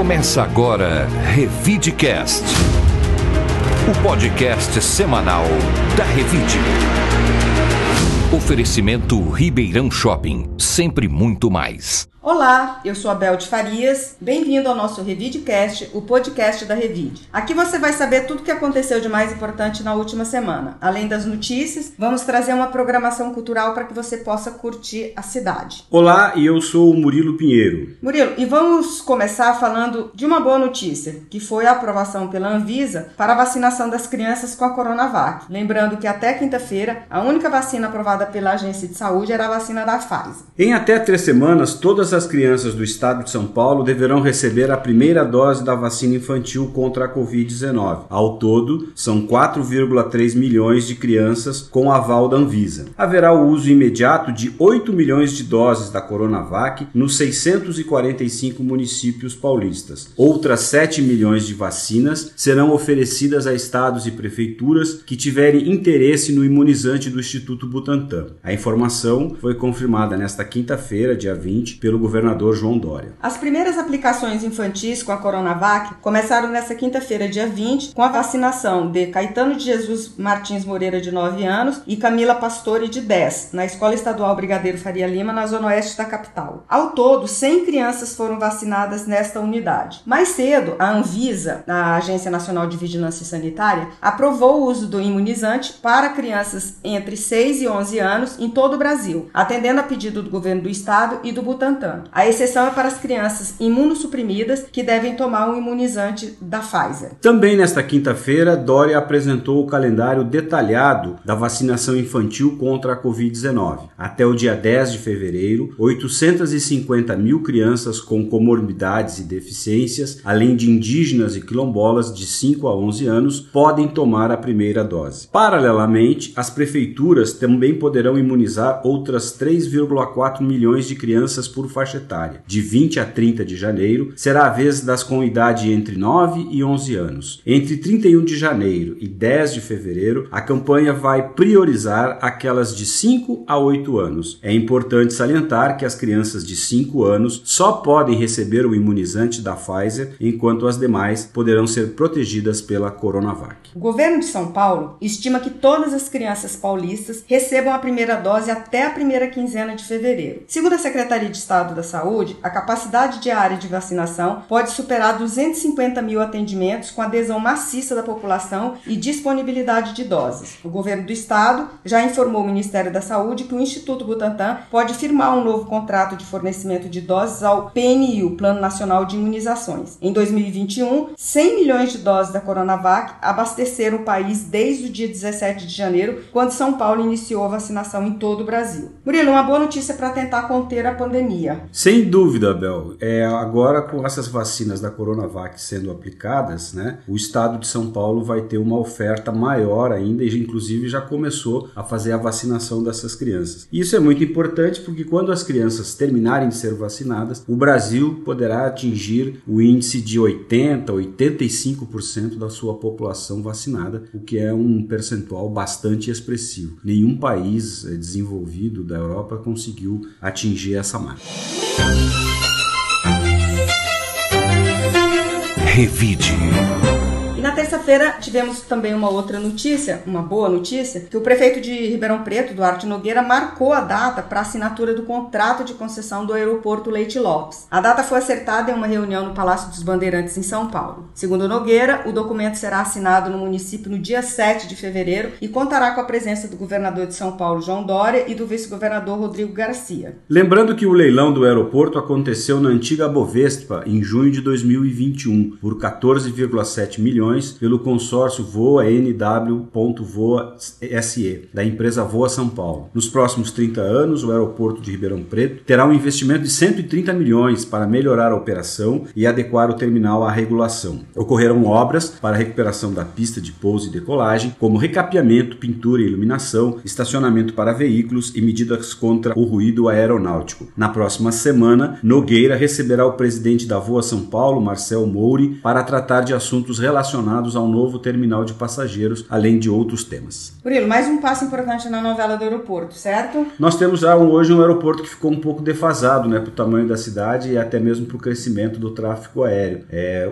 Começa agora Revidecast, o podcast semanal da Revide. Oferecimento Ribeirão Shopping, sempre muito mais. Olá, eu sou a Bel de Farias, bem-vindo ao nosso Revidecast, o podcast da Revide. Aqui você vai saber tudo o que aconteceu de mais importante na última semana. Além das notícias, vamos trazer uma programação cultural para que você possa curtir a cidade. Olá, e eu sou o Murilo Pinheiro. Murilo, e vamos começar falando de uma boa notícia, que foi a aprovação pela Anvisa para a vacinação das crianças com a Coronavac. Lembrando que até quinta-feira, a única vacina aprovada pela Agência de Saúde era a vacina da Pfizer. Em até 3 semanas, todas as crianças do estado de São Paulo deverão receber a primeira dose da vacina infantil contra a Covid-19. Ao todo, são 4,3 milhões de crianças com aval da Anvisa. Haverá o uso imediato de 8 milhões de doses da Coronavac nos 645 municípios paulistas. Outras 7 milhões de vacinas serão oferecidas a estados e prefeituras que tiverem interesse no imunizante do Instituto Butantan. A informação foi confirmada nesta quinta-feira, dia 20, pelo governador João Dória. As primeiras aplicações infantis com a Coronavac começaram nesta quinta-feira, dia 20, com a vacinação de Caetano de Jesus Martins Moreira, de 9 anos, e Camila Pastore, de 10, na Escola Estadual Brigadeiro Faria Lima, na zona oeste da capital. Ao todo, 100 crianças foram vacinadas nesta unidade. Mais cedo, a Anvisa, a Agência Nacional de Vigilância Sanitária, aprovou o uso do imunizante para crianças entre 6 e 11 anos em todo o Brasil, atendendo a pedido do governo do estado e do Butantan. A exceção é para as crianças imunossuprimidas que devem tomar um imunizante da Pfizer. Também nesta quinta-feira, Dória apresentou o calendário detalhado da vacinação infantil contra a Covid-19. Até o dia 10 de fevereiro, 850 mil crianças com comorbidades e deficiências, além de indígenas e quilombolas de 5 a 11 anos, podem tomar a primeira dose. Paralelamente, as prefeituras também poderão imunizar outras 3,4 milhões de crianças por faixa etária. De 20 a 30 de janeiro, será a vez das com idade entre 9 e 11 anos. Entre 31 de janeiro e 10 de fevereiro, a campanha vai priorizar aquelas de 5 a 8 anos. É importante salientar que as crianças de 5 anos só podem receber o imunizante da Pfizer, enquanto as demais poderão ser protegidas pela Coronavac. O governo de São Paulo estima que todas as crianças paulistas recebam a primeira dose até a primeira quinzena de fevereiro. Segundo a Secretaria de Estado da Saúde, a capacidade diária de vacinação pode superar 250 mil atendimentos com adesão maciça da população e disponibilidade de doses. O governo do estado já informou o Ministério da Saúde que o Instituto Butantan pode firmar um novo contrato de fornecimento de doses ao PNI, o Plano Nacional de Imunizações. Em 2021, 100 milhões de doses da Coronavac abasteceram o país desde o dia 17 de janeiro, quando São Paulo iniciou a vacinação em todo o Brasil. Murilo, uma boa notícia para tentar conter a pandemia. Sem dúvida, Bel. Agora, com essas vacinas da Coronavac sendo aplicadas, o estado de São Paulo vai ter uma oferta maior ainda e, inclusive, já começou a fazer a vacinação dessas crianças. E isso é muito importante porque quando as crianças terminarem de ser vacinadas, o Brasil poderá atingir o índice de 80%, 85% da sua população vacinada, o que é um percentual bastante expressivo. Nenhum país desenvolvido da Europa conseguiu atingir essa marca. Revide. E na terça-feira tivemos também uma outra notícia, uma boa notícia, que o prefeito de Ribeirão Preto, Duarte Nogueira, marcou a data para a assinatura do contrato de concessão do aeroporto Leite Lopes. A data foi acertada em uma reunião no Palácio dos Bandeirantes, em São Paulo. Segundo Nogueira, o documento será assinado no município no dia 7 de fevereiro e contará com a presença do governador de São Paulo, João Dória, e do vice-governador Rodrigo Garcia. Lembrando que o leilão do aeroporto aconteceu na antiga Bovespa em junho de 2021 por 14,7 milhões pelo consórcio Voa NW.Voa SE, da empresa Voa São Paulo. Nos próximos 30 anos, o aeroporto de Ribeirão Preto terá um investimento de 130 milhões para melhorar a operação e adequar o terminal à regulação. Ocorrerão obras para a recuperação da pista de pouso e decolagem, como recapeamento, pintura e iluminação, estacionamento para veículos e medidas contra o ruído aeronáutico. Na próxima semana, Nogueira receberá o presidente da Voa São Paulo, Marcel Mouri, para tratar de assuntos relacionados relacionados ao novo terminal de passageiros, além de outros temas. Murilo, mais um passo importante na novela do aeroporto, certo? Nós temos já hoje um aeroporto que ficou um pouco defasado, para o tamanho da cidade e até mesmo para o crescimento do tráfego aéreo.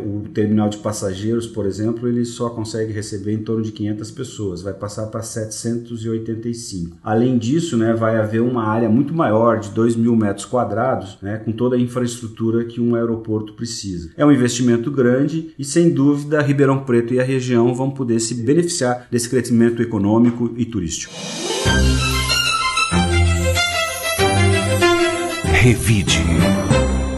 O terminal de passageiros, por exemplo, ele só consegue receber em torno de 500 pessoas, vai passar para 785. Além disso, vai haver uma área muito maior, de 2.000 metros quadrados, com toda a infraestrutura que um aeroporto precisa. É um investimento grande e, sem dúvida, Ribeirão Preto e a região vão poder se beneficiar desse crescimento econômico e turístico. Revide.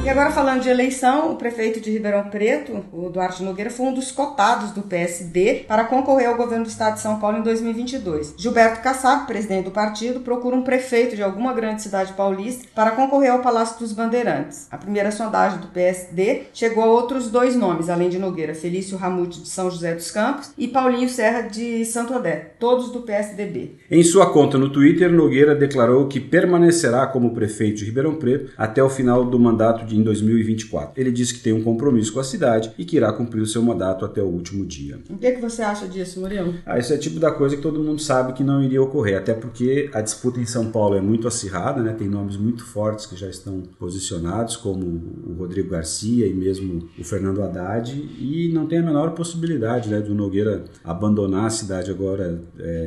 E agora, falando de eleição, o prefeito de Ribeirão Preto, o Duarte Nogueira, foi um dos cotados do PSD para concorrer ao governo do estado de São Paulo em 2022. Gilberto Kassab, presidente do partido, procura um prefeito de alguma grande cidade paulista para concorrer ao Palácio dos Bandeirantes. A primeira sondagem do PSD chegou a outros 2 nomes, além de Nogueira: Felício Ramute, de São José dos Campos, e Paulinho Serra, de Santo André, todos do PSDB. Em sua conta no Twitter, Nogueira declarou que permanecerá como prefeito de Ribeirão Preto até o final do mandato em 2024. Ele disse que tem um compromisso com a cidade e que irá cumprir o seu mandato até o último dia. O que você acha disso, Murilo? Isso é tipo da coisa que todo mundo sabe que não iria ocorrer, até porque a disputa em São Paulo é muito acirrada, tem nomes muito fortes que já estão posicionados, como o Rodrigo Garcia e mesmo o Fernando Haddad, e não tem a menor possibilidade do Nogueira abandonar a cidade agora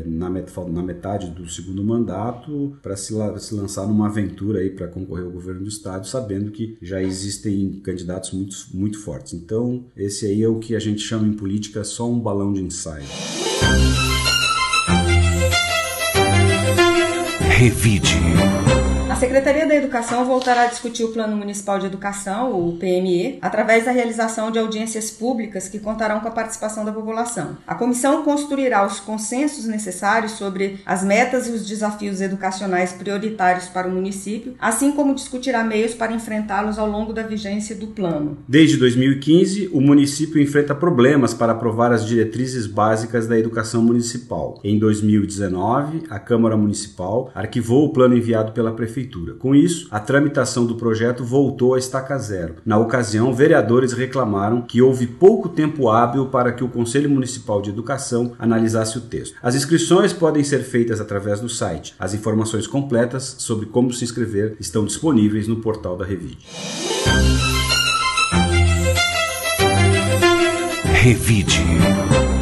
na metade do segundo mandato para se lançar numa aventura para concorrer ao governo do estado, sabendo que já existem candidatos muito fortes. Então, esse aí é o que a gente chama em política só um balão de ensaio. Revide. A Secretaria da Educação voltará a discutir o Plano Municipal de Educação, o PME, através da realização de audiências públicas que contarão com a participação da população. A comissão construirá os consensos necessários sobre as metas e os desafios educacionais prioritários para o município, assim como discutirá meios para enfrentá-los ao longo da vigência do plano. Desde 2015, o município enfrenta problemas para aprovar as diretrizes básicas da educação municipal. Em 2019, a Câmara Municipal arquivou o plano enviado pela Prefeitura. Com isso, a tramitação do projeto voltou a estaca zero. Na ocasião, vereadores reclamaram que houve pouco tempo hábil para que o Conselho Municipal de Educação analisasse o texto. As inscrições podem ser feitas através do site. As informações completas sobre como se inscrever estão disponíveis no portal da Revide. Revide.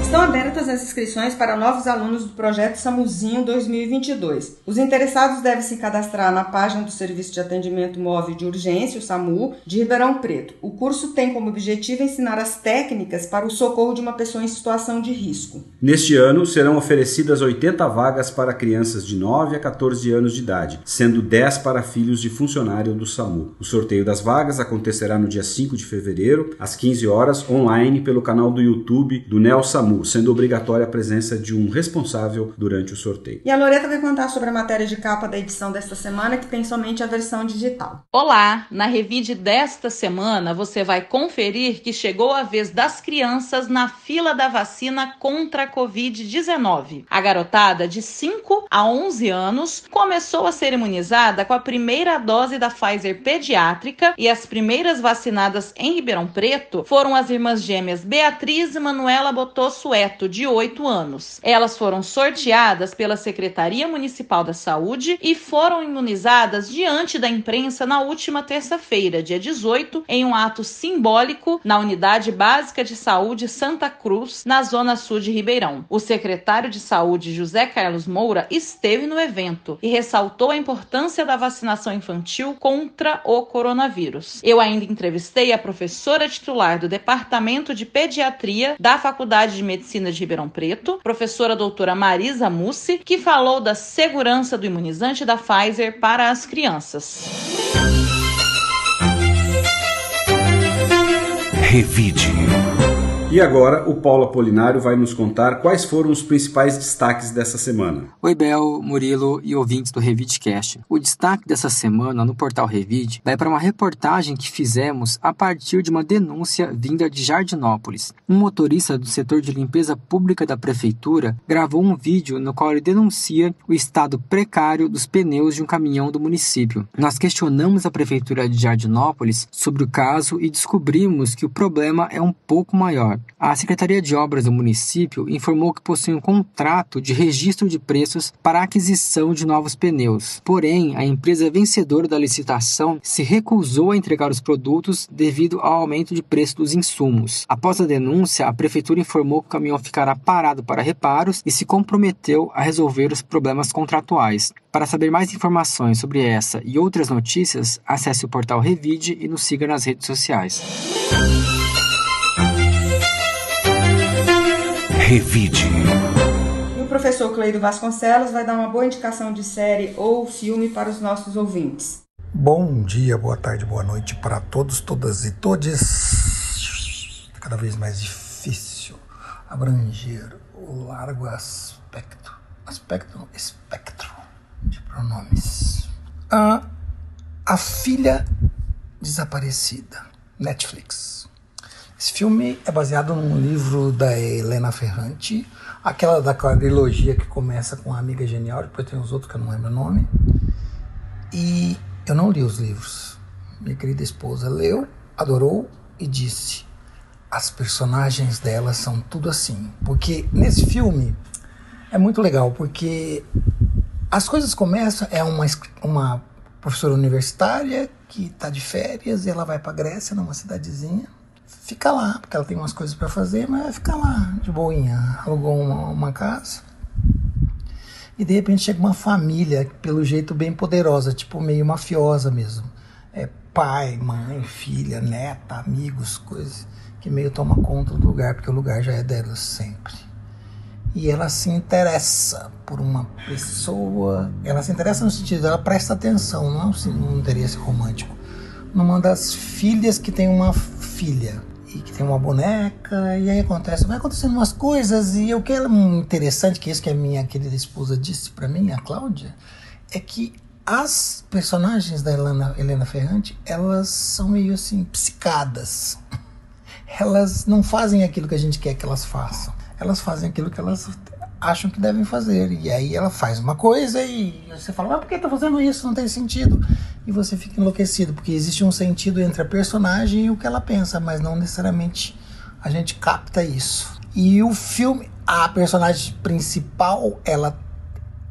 Estão abertas as inscrições para novos alunos do projeto SAMUzinho 2022. Os interessados devem se cadastrar na página do Serviço de Atendimento Móvel de Urgência, o SAMU, de Ribeirão Preto. O curso tem como objetivo ensinar as técnicas para o socorro de uma pessoa em situação de risco. Neste ano, serão oferecidas 80 vagas para crianças de 9 a 14 anos de idade, sendo 10 para filhos de funcionário do SAMU. O sorteio das vagas acontecerá no dia 5 de fevereiro, às 15 horas, online pelo canal do YouTube do NeoSAMU, sendo obrigatória a presença de um responsável durante o sorteio. E a Loreta vai contar sobre a matéria de capa da edição desta semana, que tem somente a versão digital. Olá! Na Revide desta semana, você vai conferir que chegou a vez das crianças na fila da vacina contra a Covid-19. A garotada de 5 a 11 anos começou a ser imunizada com a primeira dose da Pfizer pediátrica e as primeiras vacinadas em Ribeirão Preto foram as irmãs gêmeas Beatriz e Manuela Botossueto, de 8 anos. Elas foram sorteadas pela Secretaria Municipal da Saúde e foram imunizadas diante da imprensa na última terça-feira, dia 18, em um ato simbólico na Unidade Básica de Saúde Santa Cruz, na Zona Sul de Ribeirão. O secretário de Saúde, José Carlos Moura, esteve no evento e ressaltou a importância da vacinação infantil contra o coronavírus. Eu ainda entrevistei a professora titular do Departamento de Pediatria da Faculdade de Medicina de Ribeirão Preto, professora doutora Marisa Mussi, que falou da segurança do imunizante da Pfizer para as crianças. Revide. E agora, o Paulo Apolinário vai nos contar quais foram os principais destaques dessa semana. Oi, Bel, Murilo e ouvintes do RevideCast. O destaque dessa semana no portal Revide vai para uma reportagem que fizemos a partir de uma denúncia vinda de Jardinópolis. Um motorista do setor de limpeza pública da prefeitura gravou um vídeo no qual ele denuncia o estado precário dos pneus de um caminhão do município. Nós questionamos a prefeitura de Jardinópolis sobre o caso e descobrimos que o problema é um pouco maior. menor. A Secretaria de Obras do município informou que possui um contrato de registro de preços para a aquisição de novos pneus. Porém, a empresa vencedora da licitação se recusou a entregar os produtos devido ao aumento de preço dos insumos. Após a denúncia, a prefeitura informou que o caminhão ficará parado para reparos e se comprometeu a resolver os problemas contratuais. Para saber mais informações sobre essa e outras notícias, acesse o portal Revide e nos siga nas redes sociais. Revide. E o professor Cleiro Vasconcelos vai dar uma boa indicação de série ou filme para os nossos ouvintes. Bom dia, boa tarde, boa noite para todos, todas e todes. Cada vez mais difícil abranger o largo espectro de pronomes. A Filha Desaparecida, Netflix. Esse filme é baseado num livro da Helena Ferrante, aquela da quadrilogia que começa com A Amiga Genial, depois tem os outros que eu não lembro o nome. E eu não li os livros. Minha querida esposa leu, adorou e disse: as personagens dela são tudo assim. Porque nesse filme é muito legal, porque as coisas começam, é uma professora universitária que está de férias e ela vai para Grécia, numa cidadezinha. Fica lá, porque ela tem umas coisas para fazer, mas fica lá, de boinha. Alugou uma casa. E de repente chega uma família, pelo jeito bem poderosa, tipo meio mafiosa mesmo. É pai, mãe, filha, neta, amigos, coisas que meio toma conta do lugar, porque o lugar já é delas sempre. E ela se interessa por uma pessoa, ela se interessa no sentido, ela presta atenção, não é um interesse romântico, numa das filhas que tem uma filha e que tem uma boneca, e aí vai acontecendo umas coisas, e o que é interessante, que isso que a minha querida esposa disse pra mim, a Cláudia, é que as personagens da Helena Ferrante, elas são meio assim, psicadas. Elas não fazem aquilo que a gente quer que elas façam. Elas fazem aquilo que elas acham que devem fazer. E aí ela faz uma coisa e você fala, mas por que tá fazendo isso? Não tem sentido. E você fica enlouquecido, porque existe um sentido entre a personagem e o que ela pensa, mas não necessariamente a gente capta isso. E o filme, a personagem principal, ela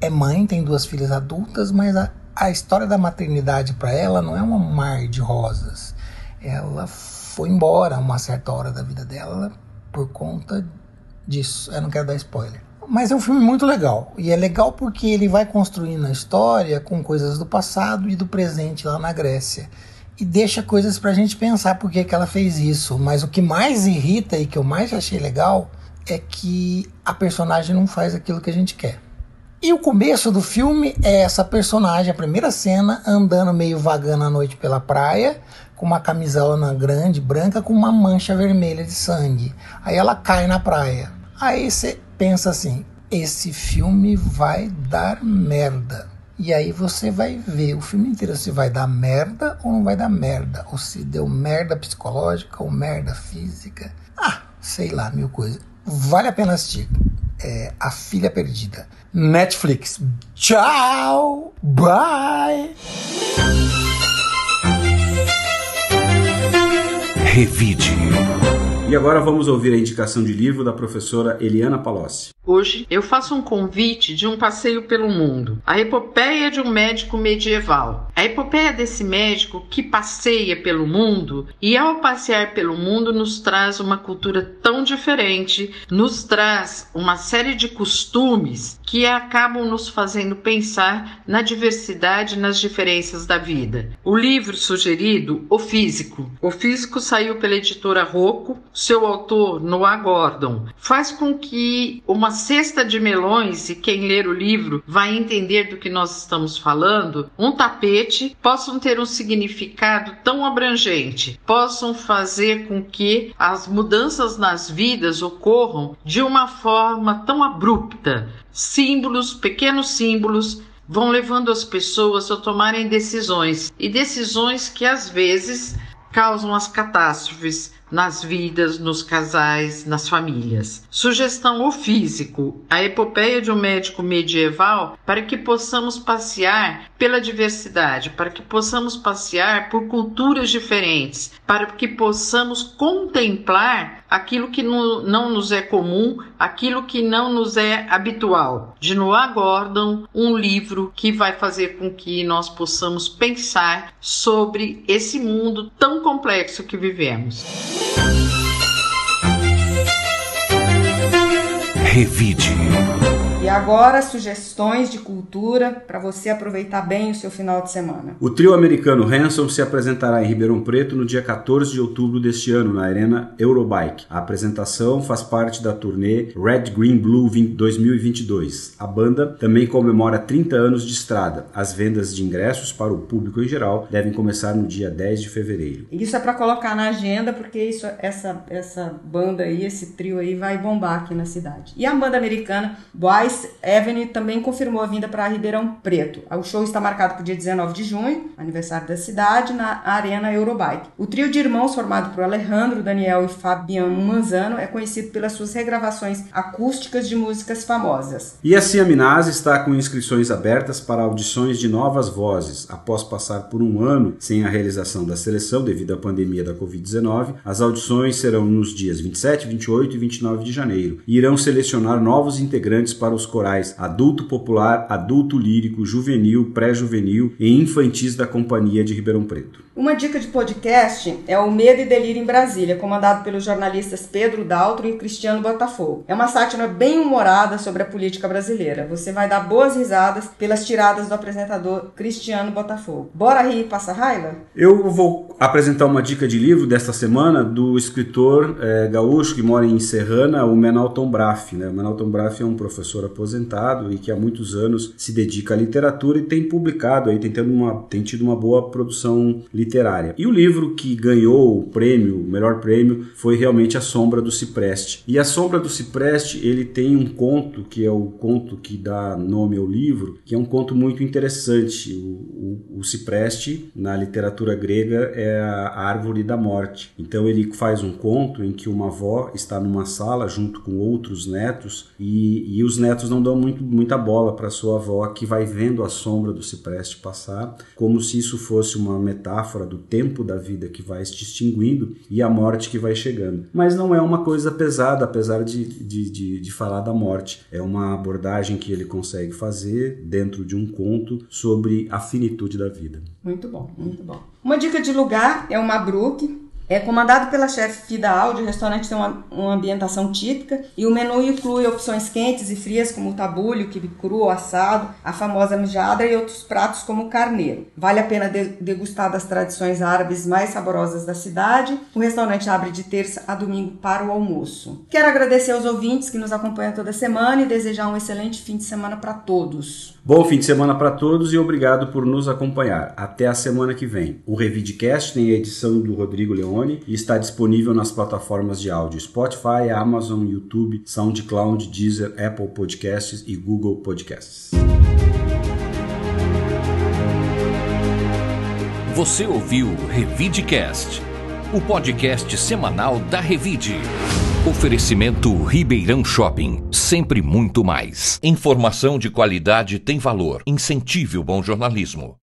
é mãe, tem 2 filhas adultas, mas a história da maternidade para ela não é um mar de rosas. Ela foi embora a uma certa hora da vida dela por conta disso. Eu não quero dar spoiler. Mas é um filme muito legal. E é legal porque ele vai construindo a história com coisas do passado e do presente lá na Grécia. E deixa coisas pra gente pensar por que ela fez isso. Mas o que mais irrita e que eu mais achei legal é que a personagem não faz aquilo que a gente quer. E o começo do filme é essa personagem, a primeira cena, andando meio vagando à noite pela praia, com uma camisola grande, branca, com uma mancha vermelha de sangue. Aí ela cai na praia. Aí você pensa assim, esse filme vai dar merda. E aí você vai ver o filme inteiro se vai dar merda ou não vai dar merda. Ou se deu merda psicológica ou merda física. Sei lá, 1000 coisas. Vale a pena assistir. É A Filha Perdida. Netflix. Tchau! Bye! Revide. E agora vamos ouvir a indicação de livro da professora Eliana Palocci. Hoje eu faço um convite de um passeio pelo mundo, a epopeia de um médico medieval. A epopeia desse médico que passeia pelo mundo e ao passear pelo mundo nos traz uma cultura tão diferente, nos traz uma série de costumes que acabam nos fazendo pensar na diversidade, nas diferenças da vida. O livro sugerido, O Físico. O Físico saiu pela editora Rocco, seu autor, Noah Gordon, faz com que uma cesta de melões, e quem ler o livro vai entender do que nós estamos falando, um tapete, possam ter um significado tão abrangente, possam fazer com que as mudanças nas vidas ocorram de uma forma tão abrupta. Símbolos, pequenos símbolos, vão levando as pessoas a tomarem decisões, e decisões que às vezes causam as catástrofes nas vidas, nos casais, nas famílias. Sugestão: O Físico, a epopeia de um médico medieval, para que possamos passear pela diversidade, para que possamos passear por culturas diferentes, para que possamos contemplar aquilo que não nos é comum, aquilo que não nos é habitual. De Noah Gordon, um livro que vai fazer com que nós possamos pensar sobre esse mundo tão complexo que vivemos. Revide. E agora, sugestões de cultura para você aproveitar bem o seu final de semana. O trio americano Hanson se apresentará em Ribeirão Preto no dia 14 de outubro deste ano, na Arena Eurobike. A apresentação faz parte da turnê Red, Green, Blue 2022. A banda também comemora 30 anos de estrada. As vendas de ingressos para o público em geral devem começar no dia 10 de fevereiro. Isso é para colocar na agenda, porque essa banda aí, esse trio aí vai bombar aqui na cidade. E a banda americana Boys Avenue também confirmou a vinda para Ribeirão Preto. O show está marcado para o dia 19 de junho, aniversário da cidade, na Arena Eurobike. O trio de irmãos formado por Alejandro, Daniel e Fabiano Manzano é conhecido pelas suas regravações acústicas de músicas famosas. E a Ciaminase está com inscrições abertas para audições de novas vozes. Após passar por um ano sem a realização da seleção devido à pandemia da Covid-19, as audições serão nos dias 27, 28 e 29 de janeiro e irão selecionar novos integrantes para os corais Adulto Popular, Adulto Lírico, Juvenil, Pré-Juvenil e Infantis da Companhia de Ribeirão Preto. Uma dica de podcast é o Medo e Delírio em Brasília, comandado pelos jornalistas Pedro Daltro e Cristiano Botafogo. É uma sátira bem humorada sobre a política brasileira. Você vai dar boas risadas pelas tiradas do apresentador Cristiano Botafogo. Bora rir e passar raiva? Eu vou apresentar uma dica de livro desta semana do escritor gaúcho que mora em Serrana, o Menalton Braff. O Menalton Braff é um professor aposentado e que há muitos anos se dedica à literatura e tem publicado, aí, tem tido uma boa produção literária. E o livro que ganhou o melhor prêmio, foi realmente A Sombra do Cipreste. E A Sombra do Cipreste, ele tem um conto, que é o conto que dá nome ao livro, que é um conto muito interessante. O cipreste, na literatura grega, é a árvore da morte. Então ele faz um conto em que uma avó está numa sala junto com outros netos e os netos não dão muita bola para sua avó, que vai vendo a sombra do cipreste passar, como se isso fosse uma metáfora do tempo da vida que vai se extinguindo e a morte que vai chegando. Mas não é uma coisa pesada, apesar de falar da morte. É uma abordagem que ele consegue fazer dentro de um conto sobre a finitude da vida. Muito bom, muito bom. Uma dica de lugar é o Mabruque. É comandado pela chefe Fida Aldi. O restaurante tem uma ambientação típica e o menu inclui opções quentes e frias como o tabule, o quibe cru, o assado, a famosa mijada e outros pratos como o carneiro. Vale a pena degustar das tradições árabes mais saborosas da cidade. O restaurante abre de terça a domingo para o almoço. Quero agradecer aos ouvintes que nos acompanham toda semana e desejar um excelente fim de semana para todos. Bom fim de semana para todos e obrigado por nos acompanhar. Até a semana que vem. O Revidecast tem a edição do Rodrigo Leone e está disponível nas plataformas de áudio Spotify, Amazon, YouTube, SoundCloud, Deezer, Apple Podcasts e Google Podcasts. Você ouviu o Revidecast, o podcast semanal da Revide. Oferecimento Ribeirão Shopping, sempre muito mais. Informação de qualidade tem valor. Incentive o bom jornalismo.